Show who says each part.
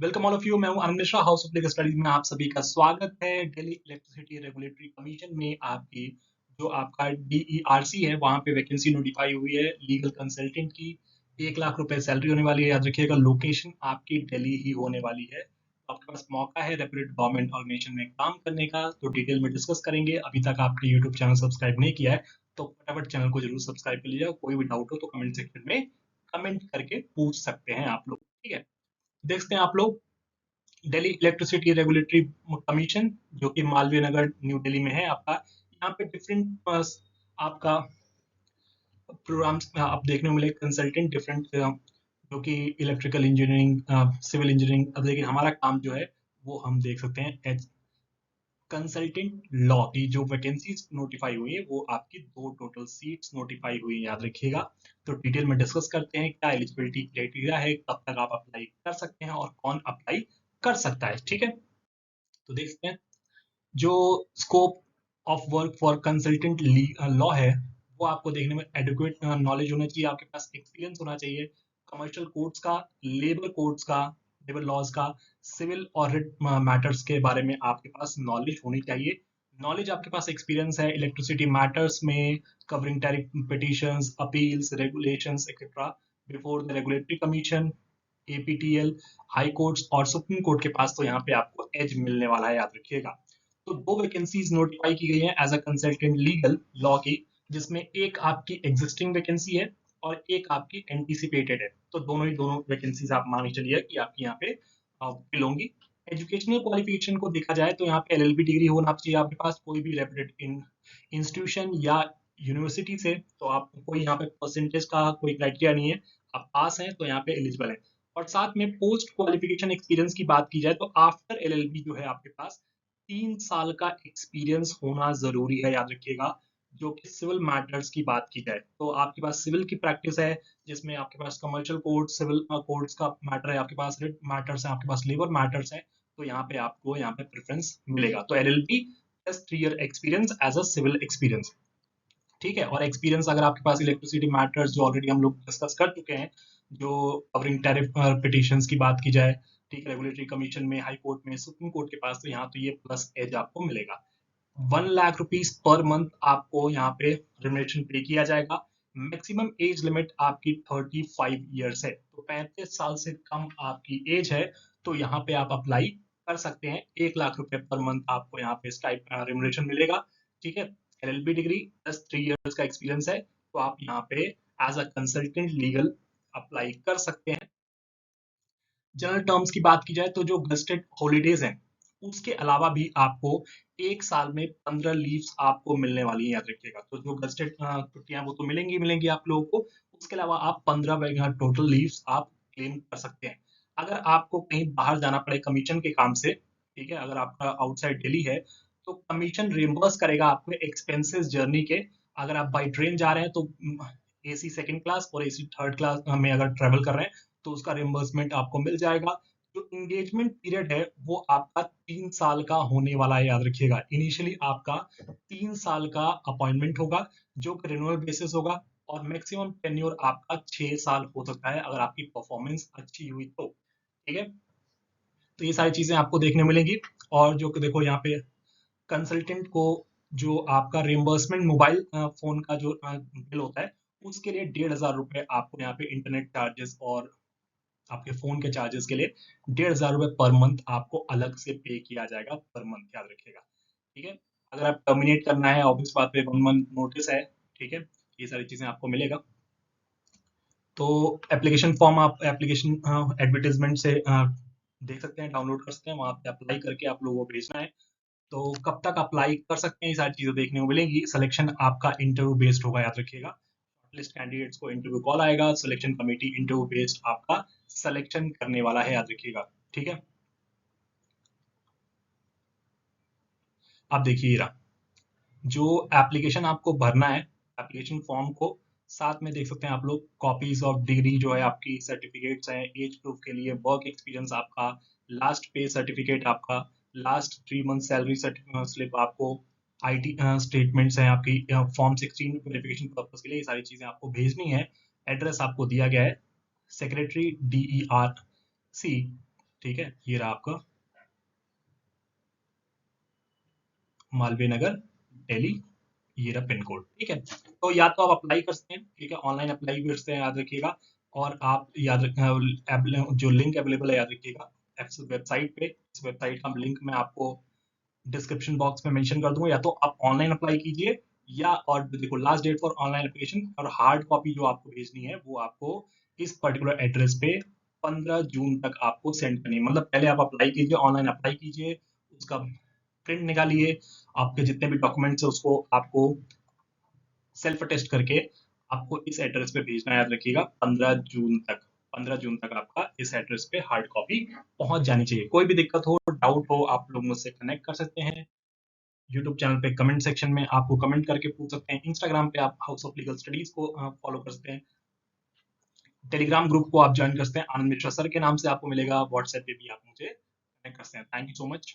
Speaker 1: Welcome all of you. मैं हूं Anand Mishra, house of legal studies में आप सभी का स्वागत है। दिल्ली इलेक्ट्रिसिटी रेगुलेटरी कमीशन में आपकी जो आपका DERC है वहां पे वैकेंसी नोटिफाई हुई है लीगल कंसल्टेंट की। 1 लाख रुपए सैलरी होने वाली है, याद रखिएगा। लोकेशन आपकी दिल्ली ही होने वाली है। आपके पास मौका है रेपुटेड गवर्नमेंट ऑर्गेनाइजेशन में काम करने का, तो डिटेल में डिस्कस करेंगे। अभी तक आपने यूट्यूब चैनल सब्सक्राइब नहीं किया है तो फटाफट चैनल को जरूर सब्सक्राइब कर लीजिएगा। कोई भी डाउट हो तो कमेंट सेक्शन में कमेंट करके पूछ सकते हैं आप लोग, ठीक है। देखते हैं आप लोग दिल्ली इलेक्ट्रिसिटी रेगुलेटरी कमीशन, जो कि मालवीय नगर न्यू दिल्ली में है आपका। यहाँ पे डिफरेंट आपका प्रोग्राम्स आप देखने को मिले, कंसल्टेंट डिफरेंट, जो कि इलेक्ट्रिकल इंजीनियरिंग, सिविल इंजीनियरिंग। अब देखिए हमारा काम जो है वो हम देख सकते हैं एज कंसल्टेंट लॉ की जो वैकेंसीज नोटिफाई हुई है वो आपकी 2 टोटल सीट्स नोटिफाई हुई है, याद रखिएगा। तो डिटेल में डिस्कस करते हैं क्या एलिजिबिलिटी क्राइटेरिया है, कब तक आप अप्लाई कर सकते हैं और कौन अप्लाई कर सकता है, ठीक है। तो देखते हैं जो scope of work for consultant law है वो आपको देखने में एडुकेट नॉलेज होना चाहिए, आपके पास एक्सपीरियंस होना चाहिए कमर्शियल कोड्स का, लेबर कोड्स का, लेबर लॉज का, सिविल और रिट मैटर्स के बारे में आपके पास नॉलेज होनी चाहिए। नॉलेज आपके पास एक्सपीरियंस है इलेक्ट्रिसिटी मैटर्स में, covering tariff petitions, appeals, regulations etcetera before the regulatory commission, APTL, high courts और सुप्रीम कोर्ट के पास। तो यहाँ पे आपको एज मिलने वाला है, याद रखिएगा। तो 2 वैकेंसीज नोटिफाई की गई हैं as a consultant legal law की, जिसमें एक आपकी एग्जिस्टिंग वैकेंसी है और एक आपकी एंटीसिपेटेड है। तो दोनों वैकेंसीज आप मान के चलिए कि आपकी यहाँ पे फिल होंगी। एजुकेशनल क्वालिफिकेशन को देखा जाए तो यहाँ पे LLB डिग्री होना चाहिए आपके पास, कोई भी रेपुटेड इंस्टीट्यूशन या यूनिवर्सिटी से। तो आप कोई यहाँ पे परसेंटेज का कोई क्राइटेरिया नहीं है, आप पास हैं तो यहाँ पे एलिजिबल है। और साथ में पोस्ट क्वालिफिकेशन एक्सपीरियंस की बात की जाए तो आफ्टर LLB जो है आपके पास 3 साल का एक्सपीरियंस होना जरूरी है, याद रखिएगा। जो कि सिविल मैटर्स की बात की जाए तो आपके पास सिविल की प्रैक्टिस है, जिसमें आपके पास कमर्शियल कोड, सिविल कोड्स का मैटर है, आपके पास रिट मैटर्स है, आपके पास लेबर मैटर्स है। तो यहाँ पे आपको यहाँ पे प्रेफरेंस मिलेगा। तो LLB plus 3 year experience as a civil experience, ठीक है। और एक्सपीरियंस अगर आपके पास इलेक्ट्रिसिटी मैटर्स जो ऑलरेडी हम लोग डिस्कस कर चुके हैं, जो कवरिंग टैरिफ पिटिशंस की बात की जाए, ठीक, रेगुलेटरी कमीशन में, हाई कोर्ट में, सुप्रीम कोर्ट के पास, तो यहाँ तो ये प्लस एज आपको मिलेगा। 1 लाख रुपीज पर मंथ आपको यहाँ पे रिमुनरेशन पे किया जाएगा। मैक्सिमम एज लिमिट आपकी 35 ईयर्स है, तो 35 साल से कम आपकी एज है तो यहाँ पे आप अप्लाई कर सकते हैं। 1 लाख रुपए पर मंथ आपको यहाँ पे स्टाइप रिमुनरेशन मिलेगा, ठीक है। LLB डिग्री प्लस 3 ईयर्स का एक्सपीरियंस है तो आप यहाँ पे as a consultant legal apply कर सकते हैं। जनरल टर्म्स की बात की जाए तो जो गेस्टेड हॉलीडेज हैं उसके अलावा भी आपको 1 साल में 15 लीव्स आपको मिलने वाली है, याद रखिएगा। तो जो गेस्टेड छुट्टियां वो तो मिलेंगी मिलेंगी आप लोगों को, उसके अलावा आप 15 टोटल लीव्स आप क्लेम कर सकते हैं। अगर आपको कहीं बाहर जाना पड़े कमीशन के काम से, ठीक है, अगर आपका आउटसाइड दिल्ली है तो कमीशन रिम्बर्स करेगा आपको एक्सपेंसेस जर्नी के। अगर आप बाई ट्रेन जा रहे हैं तो AC सेकंड क्लास और AC थर्ड क्लास में अगर ट्रेवल कर रहे हैं तो उसका रिम्बर्समेंट आपको मिल जाएगा। जो इंगेजमेंट पीरियड है वो आपका 3 साल का होने वाला है, याद रखिएगा। इनिशियली आपका 3 साल का अपॉइंटमेंट होगा जो कि रिन्यूअल बेसिस होगा, और मैक्सिमम टेन्योर आपका 6 साल हो सकता है अगर आपकी परफॉर्मेंस अच्छी हुई तो, ठीक है। तो ये सारी चीजें आपको देखने मिलेंगी। और जो कि देखो यहाँ पे कंसल्टेंट को जो आपका रिम्बर्समेंट मोबाइल फोन का जो बिल होता है उसके लिए 1,500 रुपए आपको यहाँ पे इंटरनेट चार्जेस और आपके फोन के चार्जेस के लिए 1,500 रुपए पर मंथ आपको अलग से पे किया जाएगा पर मंथ, याद रखिएगा, ठीक है। अगर आप टर्मिनेट करना है ऑब्वियस बात पे 1 मंथ नोटिस है, ठीक है। ये सारी चीजें आपको मिलेगा। तो एप्लीकेशन फॉर्म आप एप्लीकेशन एडवर्टीजमेंट से देख सकते हैं, डाउनलोड कर सकते हैं, वहां पे अप्लाई करके आप लोगों को भेजना है। तो कब तक अप्लाई कर सकते हैं ये सारी चीजें देखने को मिलेंगी। सिलेक्शन आपका इंटरव्यू बेस्ड होगा, याद रखिएगा। लिस्ट कैंडिडेट्स को इंटरव्यू कॉल आएगा, सिलेक्शन कमेटी इंटरव्यू बेस्ड आपका सिलेक्शन करने वाला है, याद रखिएगा, ठीक है। अब देखिए ये रहा जो एप्लीकेशन आपको भरना है, एप्लीकेशन फॉर्म को साथ में देख सकते हैं आप लोग। कॉपीज ऑफ डिग्री जो है आपकी, सर्टिफिकेट्स हैं एज प्रूफ के लिए, वर्क एक्सपीरियंस आपका, लास्ट पे सर्टिफिकेट आपका, लास्ट 3 मंथ सैलरी स्लिप आपको, IT स्टेटमेंट्स हैं आपकी फॉर्म 16 वेरिफिकेशन पर्पज के लिए, ये सारी चीजें आपको भेजनी है। एड्रेस आपको दिया गया है सेक्रेटरी DERC, ठीक है, ये रहा आपका मालवीय नगर, दिल्ली, ये रहा पिन कोड। ठीक है, तो या तो आप अप्लाई कर सकते हैं, ठीक है, ऑनलाइन अप्लाई कर सकते हैं, याद रखिएगा। और आप याद रख जो लिंक अवेलेबल है, याद रखिएगा इस वेबसाइट पे। इस वेबसाइट का लिंक मैं आपको डिस्क्रिप्शन बॉक्स में मेंशन कर दूंगा। या तो आप ऑनलाइन अप्लाई कीजिए, या और देखो last date for online application, और हार्ड कॉपी जो आपको भेजनी है वो आपको इस पर्टिकुलर एड्रेस पे 15 जून तक आपको सेंड करनी है। मतलब पहले आप अप्लाई कीजिए, ऑनलाइन अप्लाई कीजिए, उसका प्रिंट निकालिए, आपके जितने भी डॉक्यूमेंट्स है उसको आपको सेल्फ टेस्ट करके आपको इस एड्रेस पे भेजना है। याद रखिएगा 15 जून तक, 15 जून तक आपका इस एड्रेस पे हार्ड कॉपी पहुंच जानी चाहिए। कोई भी दिक्कत हो, डाउट हो, आप लोग मुझसे कनेक्ट कर सकते हैं। यूट्यूब चैनल पे कमेंट सेक्शन में आपको कमेंट करके पूछ सकते हैं। इंस्टाग्राम पे आप हाउस ऑफ लीगल स्टडीज को फॉलो कर सकते हैं। टेलीग्राम ग्रुप को आप ज्वाइन कर सकते हैं, आनंद मिश्रा सर के नाम से आपको मिलेगा। व्हाट्सएप पे भी आप मुझे कनेक्ट कर सकते हैं। Thank you so much.